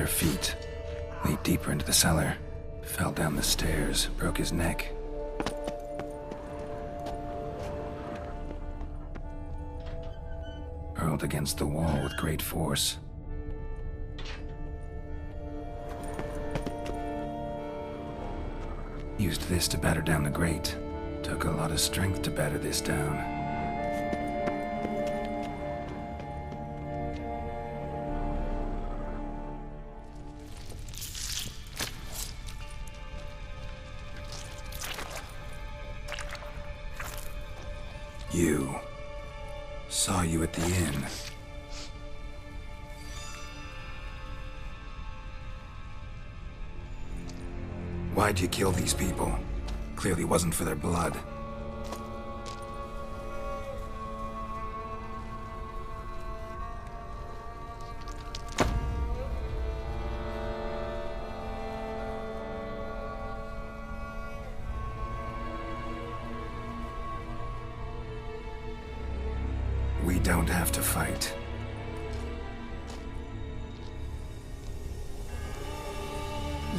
bare feet, leaped deeper into the cellar, fell down the stairs, broke his neck. Hurled against the wall with great force. Used this to batter down the grate. Took a lot of strength to batter this down. You. Saw you at the inn. Why'd you kill these people? Clearly wasn't for their blood. We don't have to fight.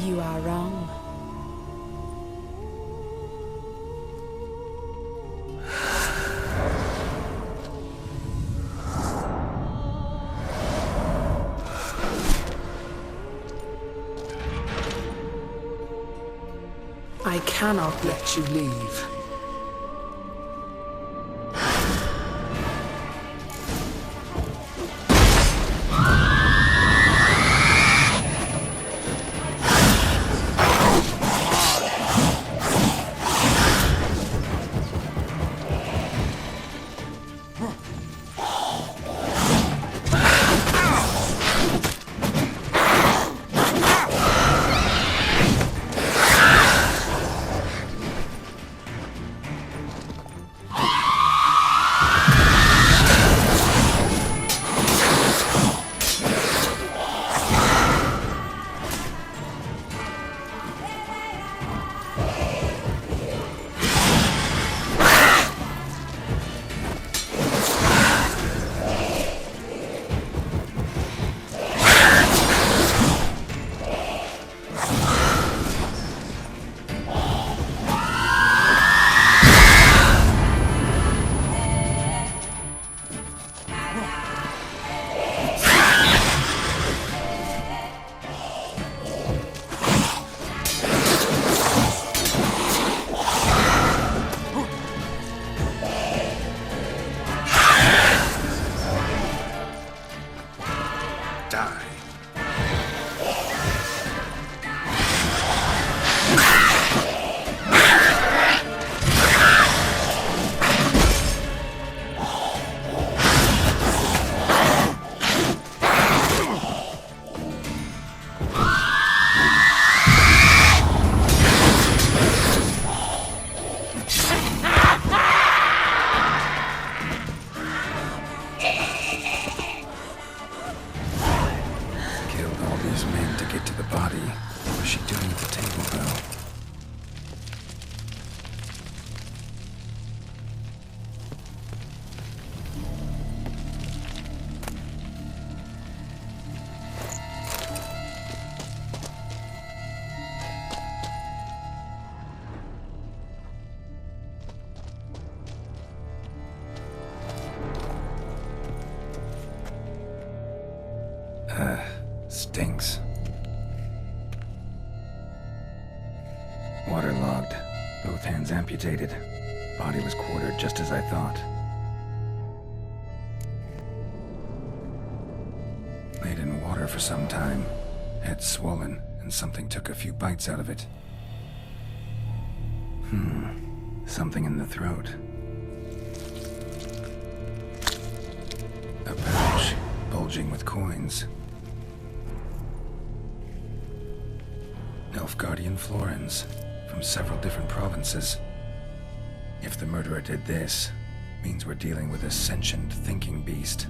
You are wrong. I cannot let you leave. Stinks. Waterlogged. Both hands amputated. Body was quartered just as I thought. Laid in water for some time. Head swollen, and something took a few bites out of it. Something in the throat. A pouch, bulging with coins. Nilfgaardian florins, from several different provinces. If the murderer did this, means we're dealing with a sentient thinking beast.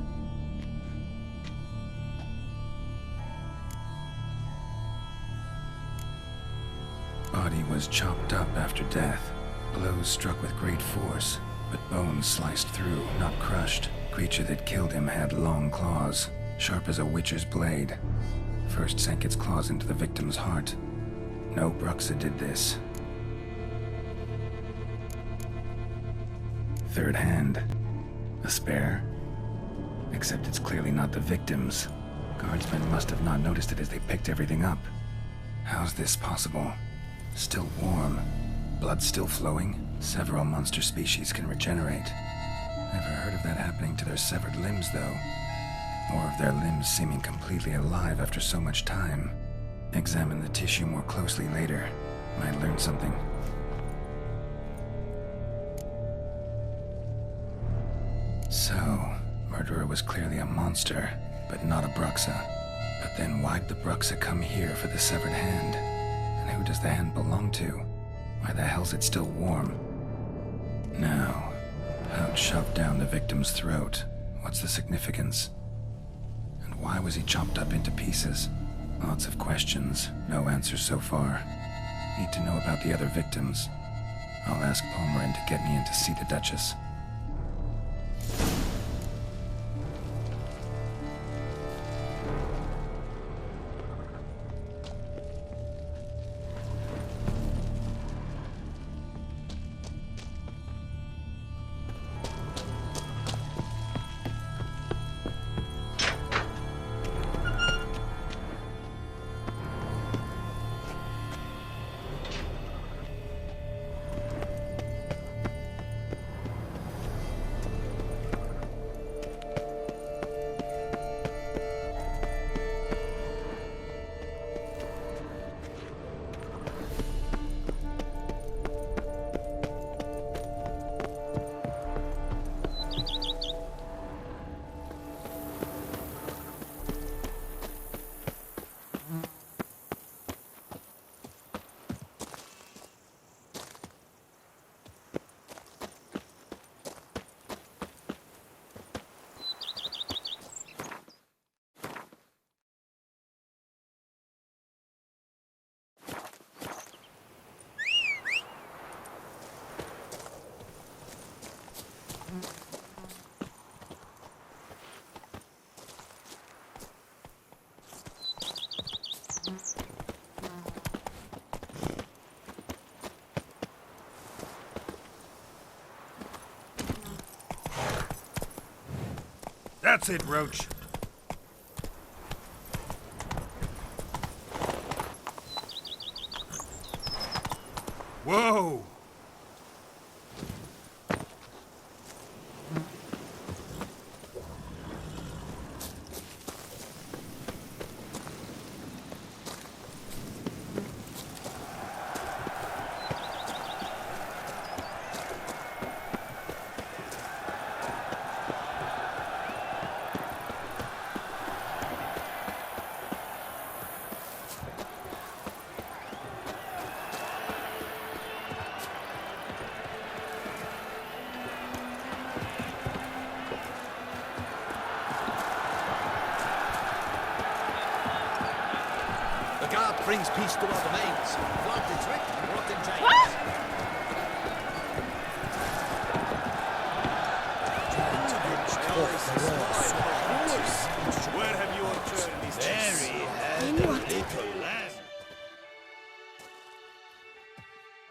Body was chopped up after death. Blows struck with great force, but bones sliced through, not crushed. Creature that killed him had long claws, sharp as a witcher's blade. first sank its claws into the victim's heart. No Bruxa did this. Third hand. A spare? Except it's clearly not the victim's. Guardsmen must have not noticed it as they picked everything up. How's this possible? Still warm. Blood still flowing? Several monster species can regenerate. Never heard of that happening to their severed limbs, though. Or of their limbs seeming completely alive after so much time. Examine the tissue more closely later. Might learn something. So, murderer was clearly a monster, but not a Bruxa. But then why'd the Bruxa come here for the severed hand? And who does the hand belong to? Why the hell's it still warm? Now, pouch shoved down the victim's throat. What's the significance? And why was he chopped up into pieces? Lots of questions, no answers so far. Need to know about the other victims. I'll ask Palmerin to get me in to see the Duchess. That's it, Roach. Whoa! The guard brings peace to our domains. Flogged in trick and brought in chains. Where have you all turned these days? Very little land.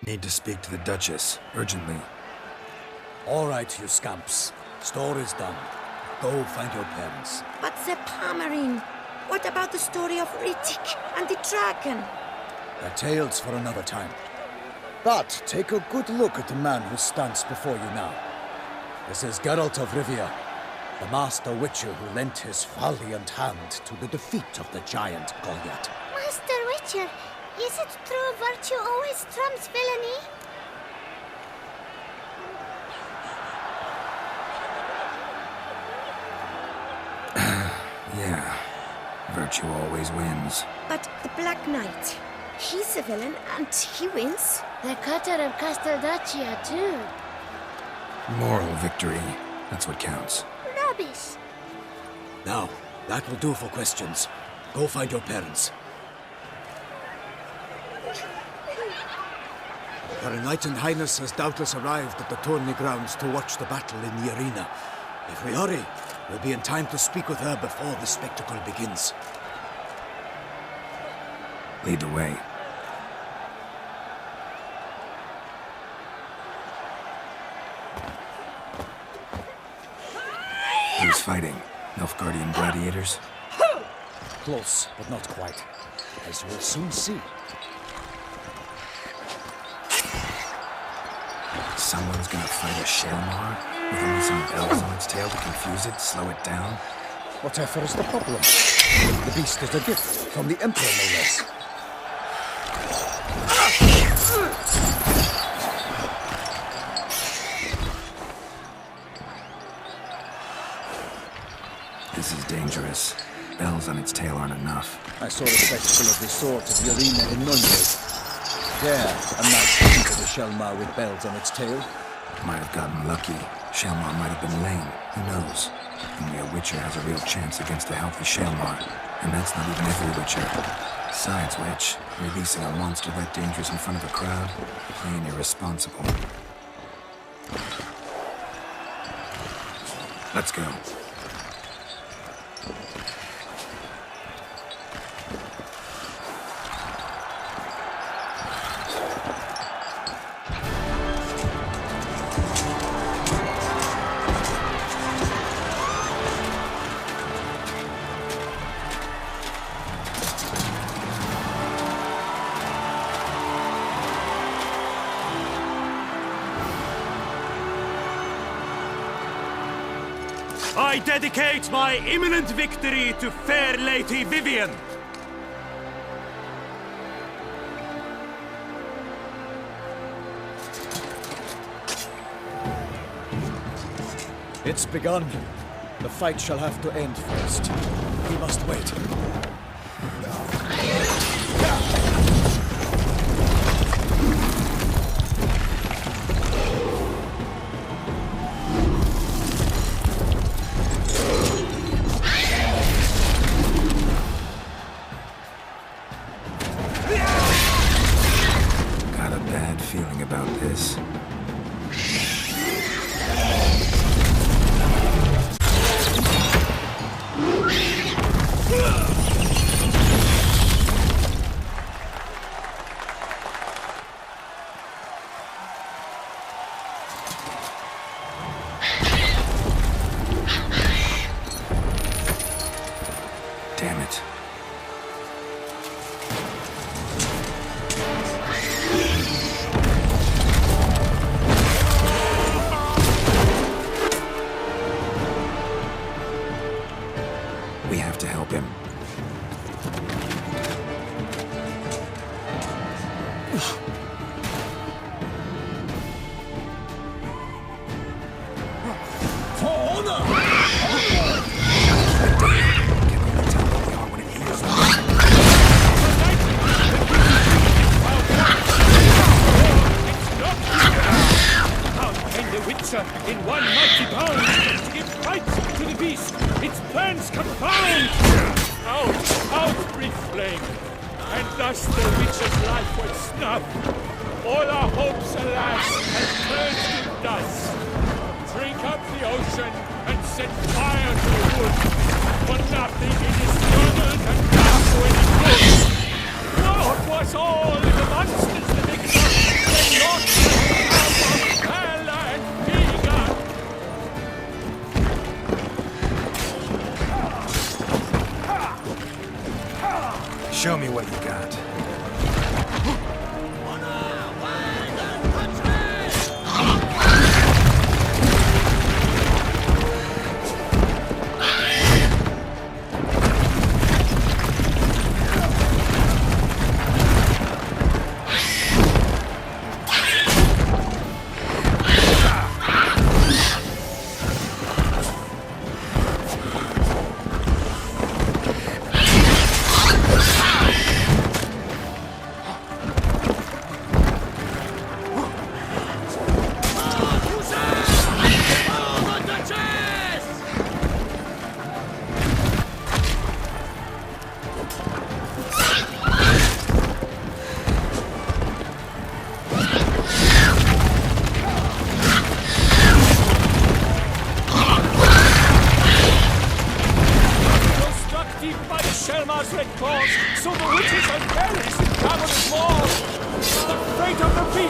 Need to speak to the Duchess, urgently. All right, you scamps. Story's done. Go find your parents. But the Palmerin, what about the story of Riddick and the dragon? They're tales for another time. But take a good look at the man who stands before you now. This is Geralt of Rivia, the master witcher who lent his valiant hand to the defeat of the giant Goliath. Master Witcher, is it true virtue always trumps villainy? Yeah, virtue always wins. But the Black Knight, he's a villain and he wins. The cutter of Casteldacia, too. Moral victory, that's what counts. Rubbish. Now, that will do for questions. Go find your parents. Her Enlightened Highness has doubtless arrived at the tourney grounds to watch the battle in the arena. If we hurry, we'll be in time to speak with her before the spectacle begins. Lead the way. Who's fighting? Nilfgaardian gladiators? Close, but not quite. As you will soon see. Someone's gonna fight a Shelmar with only some bells on its tail to confuse it, slow it down? Whatever is the problem? The beast is a gift from the Emperor, no less. This is dangerous. Bells on its tail aren't enough. I saw a spectacle of the sort at the arena in Nuremberg. There, a knight defeated a Shelmar with bells on its tail. Might have gotten lucky. Shelmar might have been lame. Who knows? Only a Witcher has a real chance against a healthy Shelmar. And that's not even every Witcher. Besides which, releasing a monster that dangerous in front of a crowd, plain irresponsible. Let's go. I dedicate my imminent victory to fair Lady Vivian. It's begun. The fight shall have to end first. We must wait. Got a bad feeling about this. Damn it. We have to help him. For honor! Can only tell where we are when it hears us. How can the Witcher in one mighty bound give fight to the beast? Its plans confound! Out, brief flame! And thus the Witcher's life was snuffed. All our hopes, alas, have turned to dust. Drink up the ocean and set fire to the wood. For nothing in this struggle can come when it good. What was all the monsters the victor? They lost the house of Pella and Viga. Show me what you got.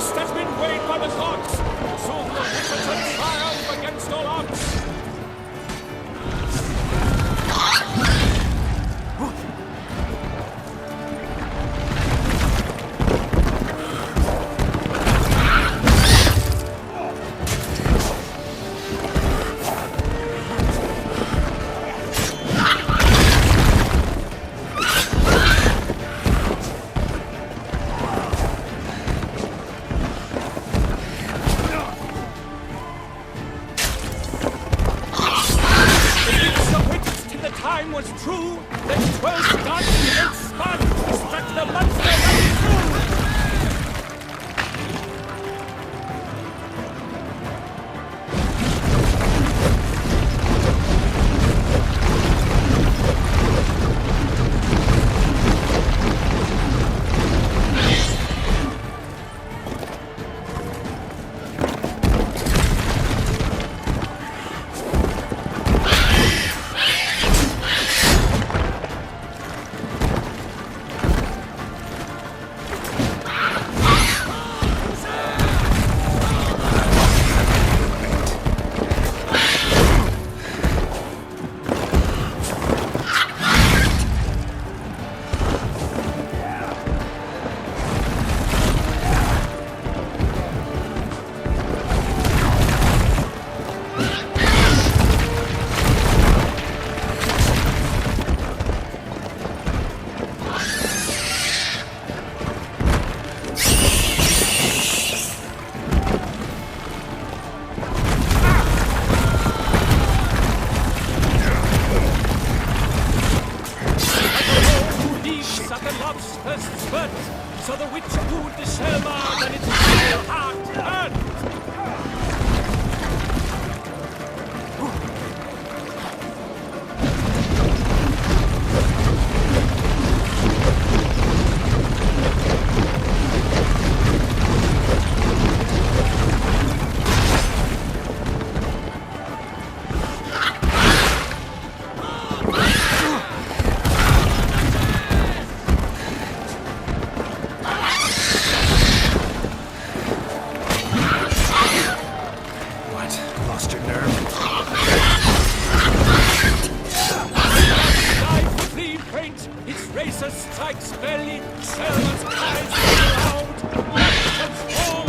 beast has been weighed by the gods. Soon the witches shall triumph against all odds. Was true, then 12 gods and spun, struck the monster right through. So the witch pulled the shell and its pale heart turned. Strikes belly, Selma's eyes loud, transform.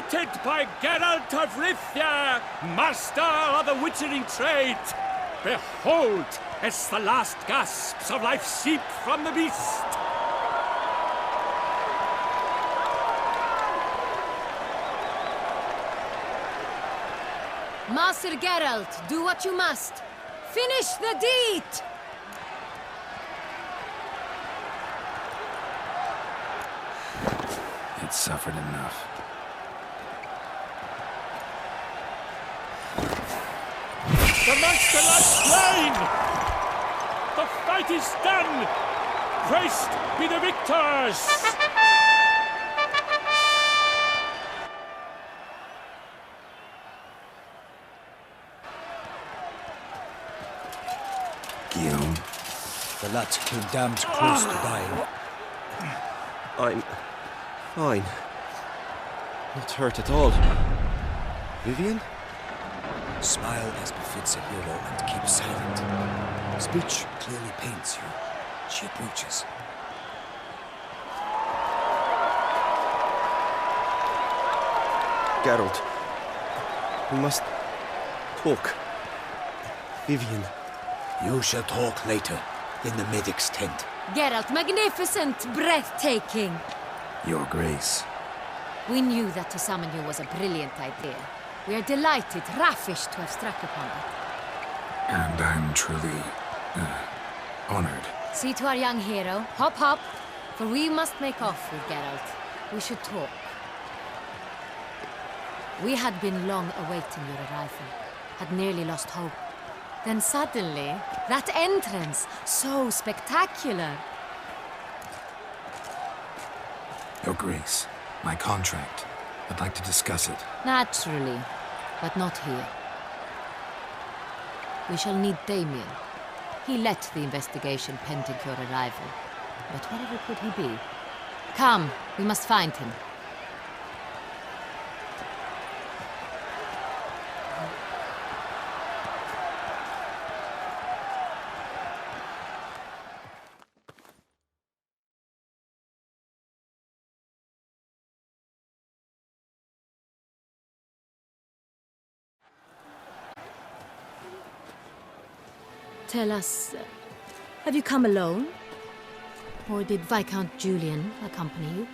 defeated by Geralt of Rivia, master of the witchering trade. Behold, as the last gasps of life seep from the beast. Master Geralt, do what you must. Finish the deed! It's suffered enough. The monster lies slain! The fight is done! Praised be the victors! Guillaume, The lad came damned close to dying. I'm fine. Not hurt at all. Vivian? Smile as befits a hero and keep silent. Speech clearly pains you. She approaches. Geralt. We must talk. Vivian. You shall talk later, in the medic's tent. Geralt, magnificent, breathtaking. Your Grace. We knew that to summon you was a brilliant idea. We are delighted, ravished to have struck upon it. And I'm truly, honored. See to our young hero. Hop, hop. For we must make off with Geralt. We should talk. We had been long awaiting your arrival. Had nearly lost hope. Then suddenly, that entrance, so spectacular. Your Grace, my contract. I'd like to discuss it. Naturally, but not here. We shall need Damien. He led the investigation pending your arrival. But whatever could he be? Come, we must find him. Tell us, have you come alone? Or did Viscount Julian accompany you?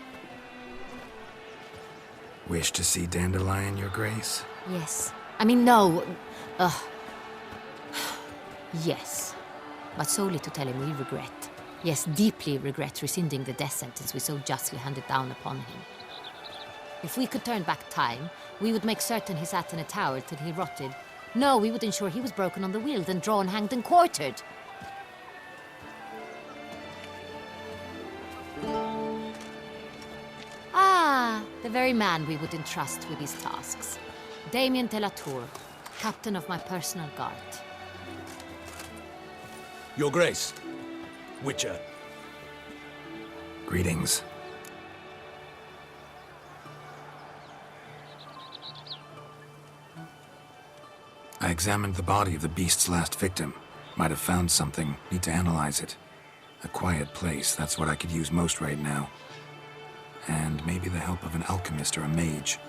Wish to see Dandelion, Your Grace? Yes. I mean, no. Yes. But solely to tell him we regret. Yes, deeply regret rescinding the death sentence we so justly handed down upon him. If we could turn back time, we would make certain he sat in a tower till he rotted. No, we would ensure he was broken on the wheel, then drawn, hanged, and quartered. Ah, the very man we would entrust with these tasks. Damien de la Tour, captain of my personal guard. Your Grace. Witcher. Greetings. I examined the body of the beast's last victim. Might have found something. Need to analyze it. A quiet place, that's what I could use most right now. And maybe the help of an alchemist or a mage.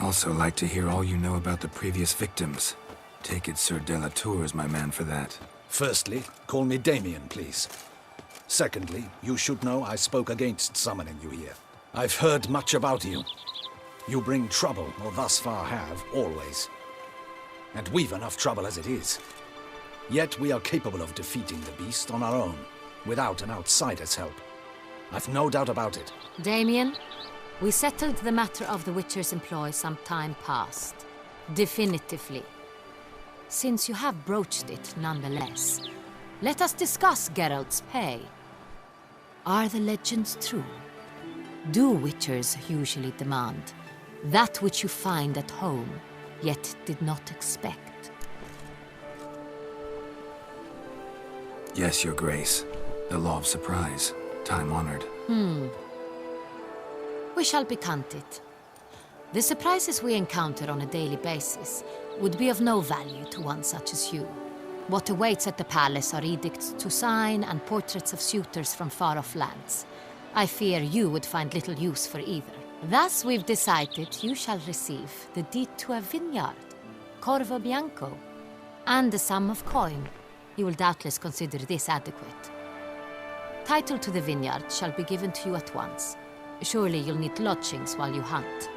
Also like to hear all you know about the previous victims. Take it Sir de la Tour is my man for that. Firstly, call me Damien, please. Secondly, you should know I spoke against summoning you here. I've heard much about you. You bring trouble, or thus far have, always. And we've enough trouble as it is. Yet we are capable of defeating the beast on our own, without an outsider's help. I've no doubt about it. Damien, we settled the matter of the Witcher's employ some time past. Definitively. Since you have broached it nonetheless, let us discuss Geralt's pay. Are the legends true? Do Witchers usually demand that which you find at home, yet did not expect? Yes, Your Grace. The law of surprise. Time-honored. We shall be content. The surprises we encounter on a daily basis would be of no value to one such as you. What awaits at the palace are edicts to sign and portraits of suitors from far-off lands. I fear you would find little use for either. Thus we've decided you shall receive the deed to a vineyard, Corvo Bianco, and the sum of coin. You will doubtless consider this adequate. Title to the vineyard shall be given to you at once. Surely you'll need lodgings while you hunt.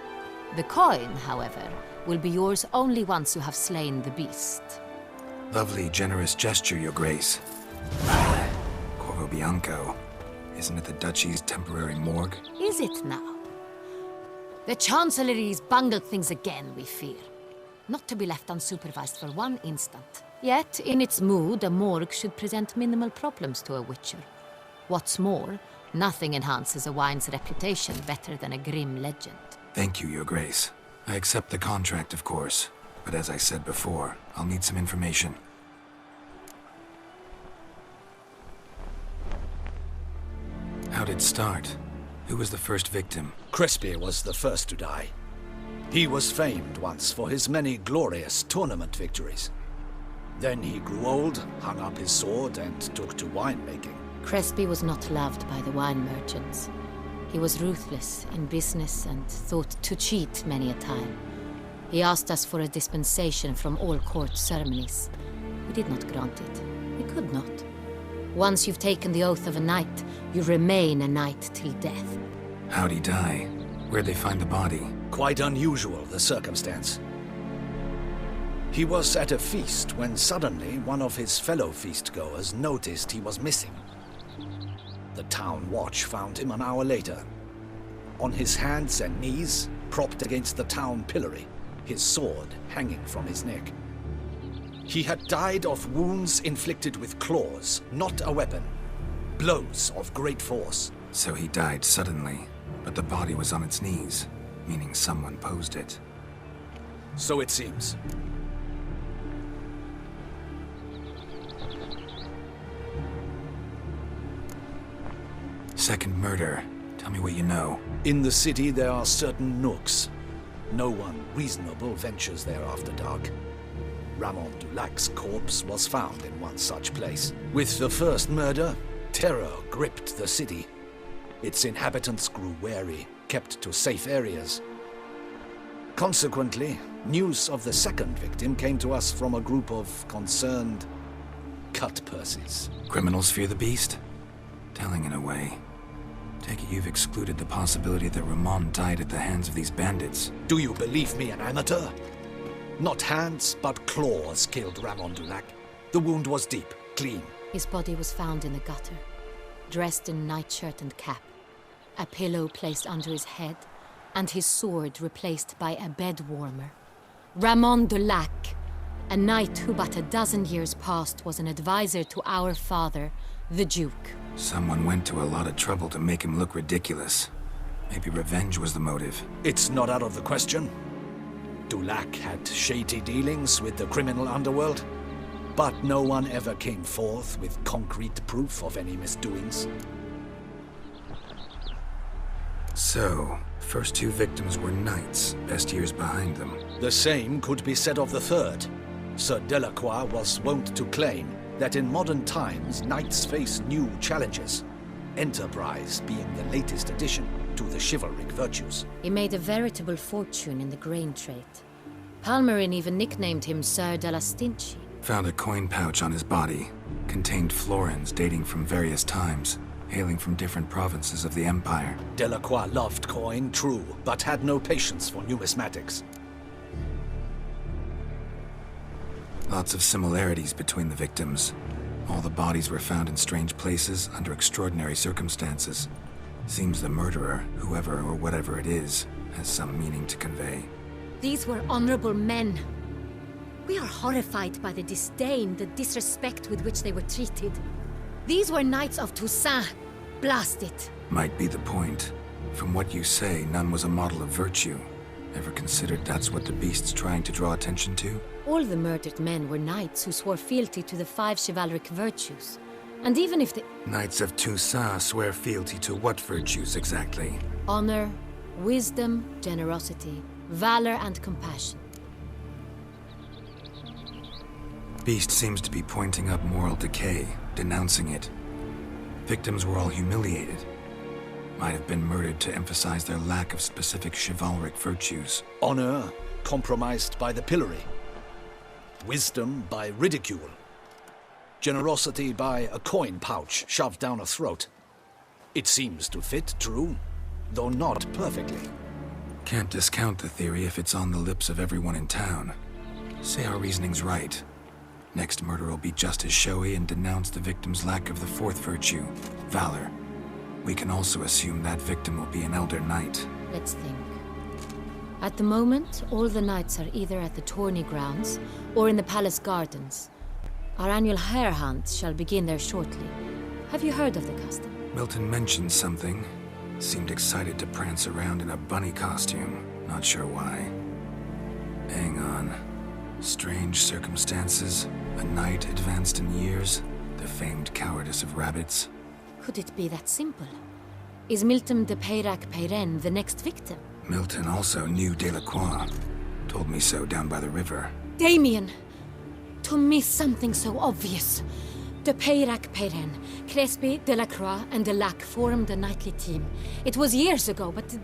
The coin, however, will be yours only once you have slain the beast. Lovely, generous gesture, Your Grace. Corvo Bianco. Isn't it the Duchy's temporary morgue? Is it now? The Chancellery's bungled things again, we fear. Not to be left unsupervised for one instant. Yet, in its mood, a morgue should present minimal problems to a witcher. What's more, nothing enhances a wine's reputation better than a grim legend. Thank you, Your Grace. I accept the contract, of course. But as I said before, I'll need some information. How'd it start? Who was the first victim? Crespi was the first to die. He was famed once for his many glorious tournament victories. Then he grew old, hung up his sword, and took to winemaking. Crespi was not loved by the wine merchants. He was ruthless in business and thought to cheat many a time. He asked us for a dispensation from all court ceremonies. We did not grant it. We could not. Once you've taken the oath of a knight, you remain a knight till death. How'd he die? Where'd they find the body? Quite unusual, the circumstance. He was at a feast when suddenly one of his fellow feastgoers noticed he was missing. The town watch found him an hour later. On his hands and knees, propped against the town pillory, his sword hanging from his neck. He had died of wounds inflicted with claws, not a weapon. Blows of great force. So he died suddenly, but the body was on its knees, meaning someone posed it. So it seems. Second murder. Tell me what you know. In the city there are certain nooks. No one reasonable ventures there after dark. Ramon Dulac's corpse was found in one such place. With the first murder, terror gripped the city. Its inhabitants grew wary, kept to safe areas. Consequently, news of the second victim came to us from a group of concerned cut-purses. Criminals fear the beast? Telling in a way. Take it you've excluded the possibility that Ramon died at the hands of these bandits. Do you believe me an amateur? Not hands, but claws killed Ramon Dulac. The wound was deep, clean. His body was found in the gutter, dressed in nightshirt and cap, a pillow placed under his head, and his sword replaced by a bed warmer. Ramon Dulac, a knight who but a dozen years past was an advisor to our father, the Duke. Someone went to a lot of trouble to make him look ridiculous. Maybe revenge was the motive. It's not out of the question. Dulac had shady dealings with the criminal underworld, but no one ever came forth with concrete proof of any misdoings. So, first two victims were knights, best years behind them. The same could be said of the third. Sir Delacroix was wont to claim that in modern times, knights face new challenges, enterprise being the latest addition to the chivalric virtues. He made a veritable fortune in the grain trade. Palmerin even nicknamed him Sir de la Stinchi. Found a coin pouch on his body. Contained florins dating from various times, hailing from different provinces of the Empire. Delacroix loved coin, true, but had no patience for numismatics. Lots of similarities between the victims. All the bodies were found in strange places under extraordinary circumstances. Seems the murderer, whoever or whatever it is, has some meaning to convey. These were honorable men. We are horrified by the disdain, the disrespect with which they were treated. These were knights of Toussaint. Blast it. Might be the point. From what you say, none was a model of virtue. Ever considered that's what the beast's trying to draw attention to? All the murdered men were knights who swore fealty to the 5 chivalric virtues. And even if the... Knights of Toussaint swear fealty to what virtues exactly? Honor, wisdom, generosity, valor, and compassion. Beast seems to be pointing up moral decay, denouncing it. Victims were all humiliated. might have been murdered to emphasize their lack of specific chivalric virtues. Honor compromised by the pillory. Wisdom by ridicule. Generosity by a coin pouch shoved down a throat. It seems to fit, true, though not perfectly. Can't discount the theory if it's on the lips of everyone in town. Say our reasoning's right. Next murder will be just as showy and denounce the victim's lack of the fourth virtue, valor. We can also assume that victim will be an elder knight. Let's think. At the moment, all the knights are either at the tourney grounds or in the palace gardens. Our annual hare hunt shall begin there shortly. Have you heard of the custom? Milton mentioned something. Seemed excited to prance around in a bunny costume. Not sure why. Hang on. Strange circumstances. A knight advanced in years. The famed cowardice of rabbits. Could it be that simple? Is Milton de Peyrac-Peyren the next victim? Milton also knew Delacroix. Told me so down by the river. Damien! To miss something so obvious. De Peyrac-Peyren, Crespi, Delacroix, and Delac formed a knightly team. It was years ago, but...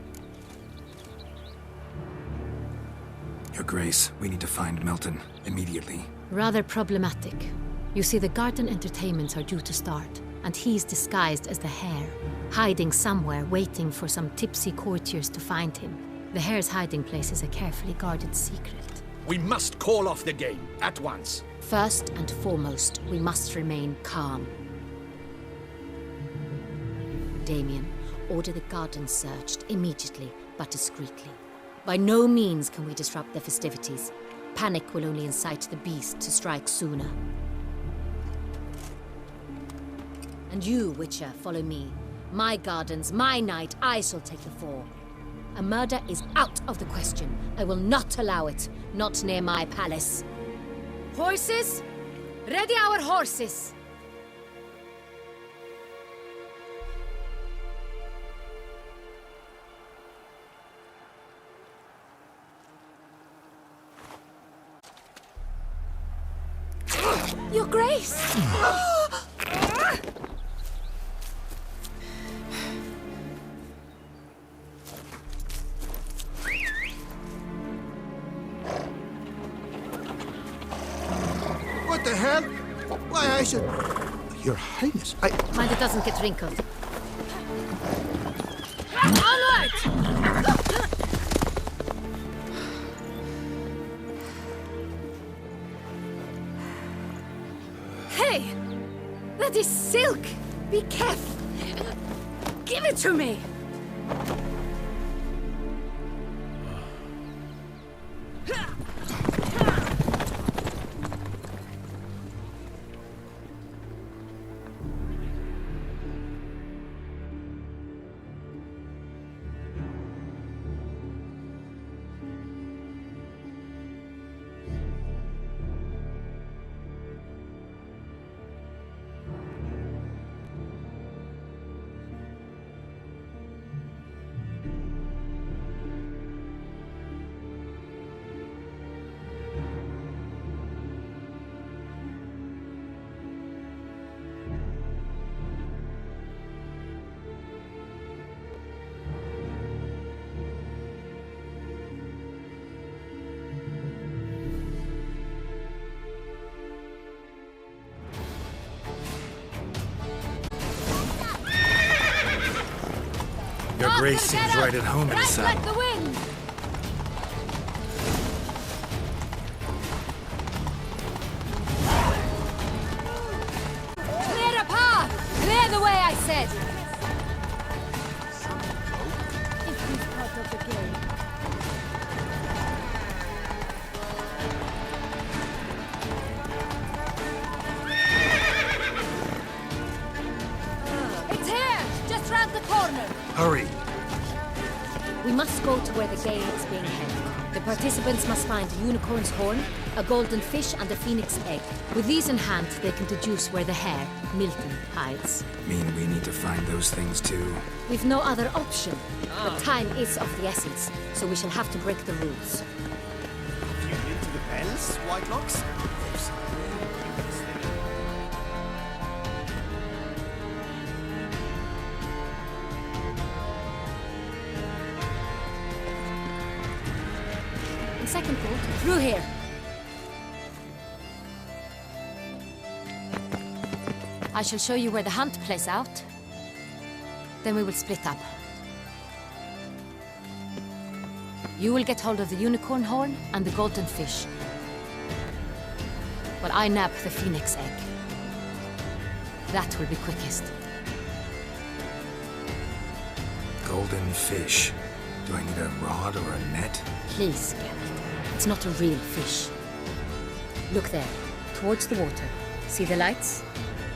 Your Grace, we need to find Milton. Immediately. Rather problematic. You see, the garden entertainments are due to start, and he's disguised as the hare, hiding somewhere, waiting for some tipsy courtiers to find him. The hare's hiding place is a carefully guarded secret. We must call off the game, at once. First and foremost, we must remain calm. Damien, order the garden searched immediately, but discreetly. By no means can we disrupt the festivities. Panic will only incite the beast to strike sooner. And you, Witcher, follow me. My gardens, my night, I shall take the fall. A murder is out of the question. I will not allow it. Not near my palace. Horses? Ready our horses! Your Grace! What the hell? Why, I should... Your Highness, Mind it doesn't get wrinkled. Onward! Hey! That is silk! Be careful! Give it to me! Your Grace seems right at home in the saddle. Like the wind! Clear a path! Clear the way, I said! It is part of the game. It's here! Just round the corner! Hurry! We must go to where the game is being held. The participants must find a unicorn's horn, a golden fish, and a phoenix egg. With these in hand, they can deduce where the hare, Milton, hides. Mean we need to find those things too? We've no other option. But time is of the essence, so we shall have to break the rules. Have you been to the palace, Whitelocks? I shall show you where the hunt plays out. Then we will split up. You will get hold of the unicorn horn and the golden fish. While I nab the phoenix egg. That will be quickest. Golden fish. Do I need a rod or a net? Please, Geralt. It's not a real fish. Look there, towards the water. See the lights?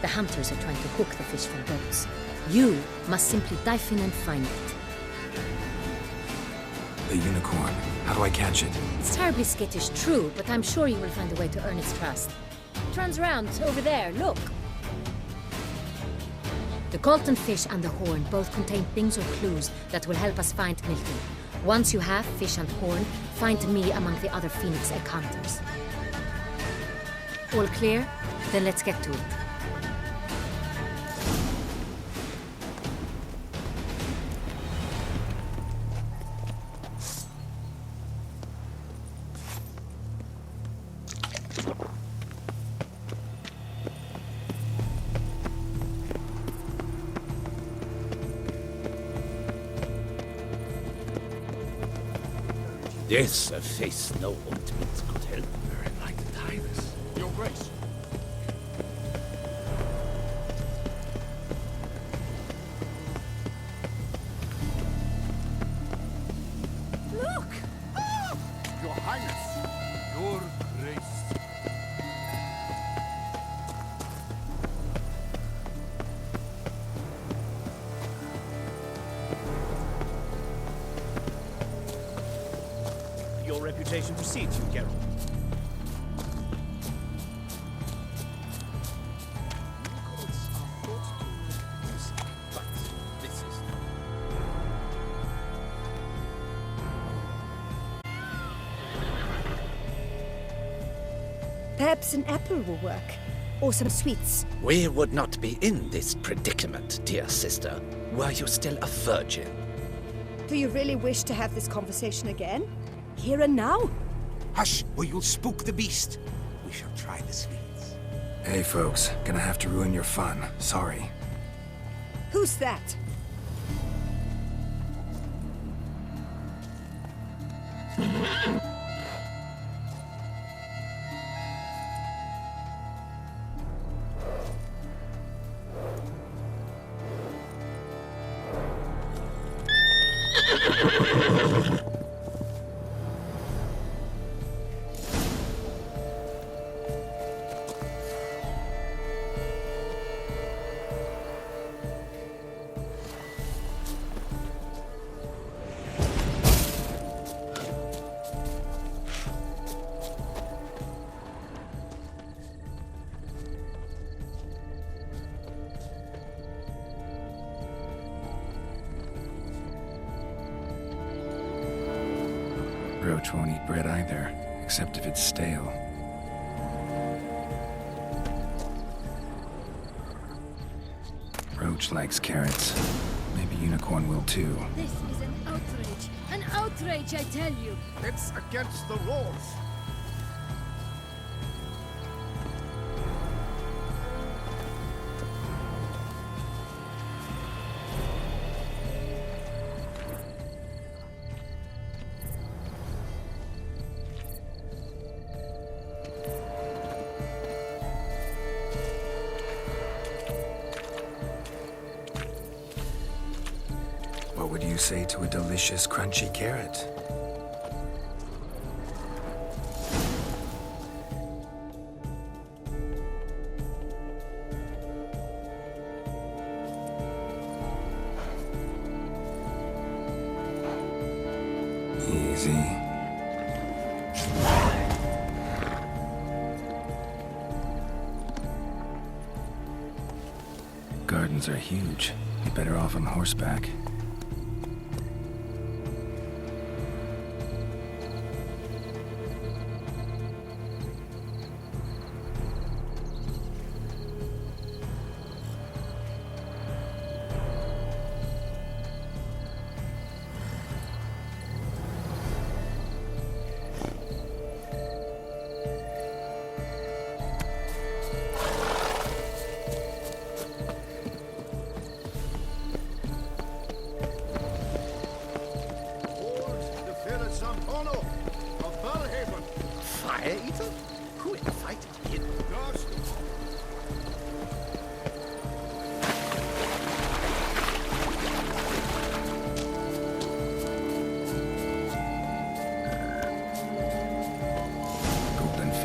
The hunters are trying to hook the fish from boats. You must simply dive in and find it. The unicorn. How do I catch it? It's terribly skittish, true, but I'm sure you will find a way to earn its trust. Turns around, over there, look! The golden fish and the horn both contain things or clues that will help us find Milton. Once you have fish and horn, find me among the other phoenix egg hunters. All clear? Then let's get to it. This a face no ointment could help. I'd like to tie this. Your Grace. Look! Your Highness, Your Grace. Your reputation precedes you, Geralt. Unicorns are thought to make music, but this is Perhaps an apple will work. Or some sweets. We would not be in this predicament, dear sister, were you still a virgin. Do you really wish to have this conversation again? Here and now? Hush, or you'll spook the beast. We shall try the sweets. Hey folks, gonna have to ruin your fun. Sorry. Who's that? Roach won't eat bread either, except if it's stale. Roach likes carrots. Maybe Unicorn will too. This is an outrage. An outrage, I tell you. It's against the rules. What would you say to a delicious, crunchy carrot? Easy. Gardens are huge. Be better off on horseback.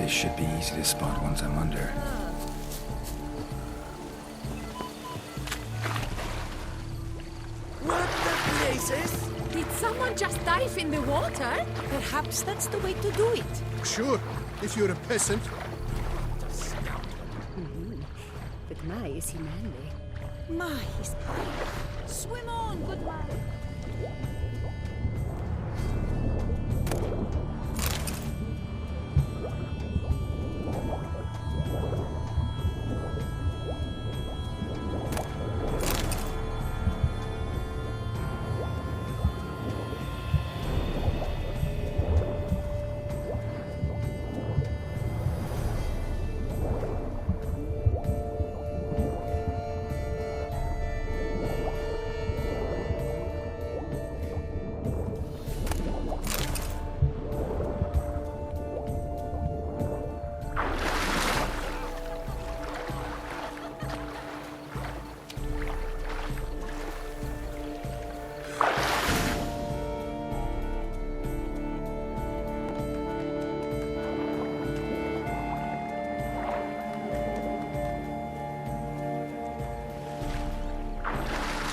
They should be easy to spot once I'm under. What the blazes? Did someone just dive in the water? Perhaps that's the way to do it. Sure, if you're a peasant. But my, is he manly? My, he's brave. Swim on, good man.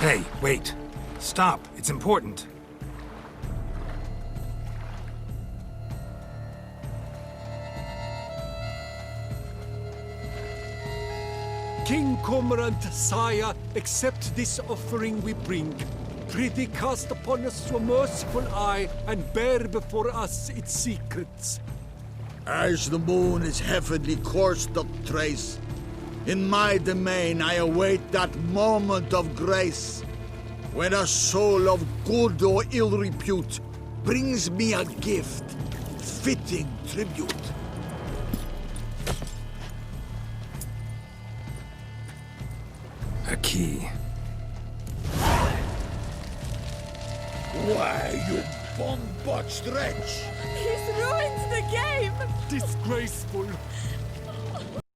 Hey, wait. Stop. It's important. King Cormorant, sire, accept this offering we bring. Prithee cast upon us your merciful eye, and bear before us its secrets. As the moon is heavenly course doth trace, in my domain I await that moment of grace, when a soul of good or ill repute brings me a gift, fitting tribute. A key. Why, you bomb-botched wretch! He's ruined the game! Disgraceful!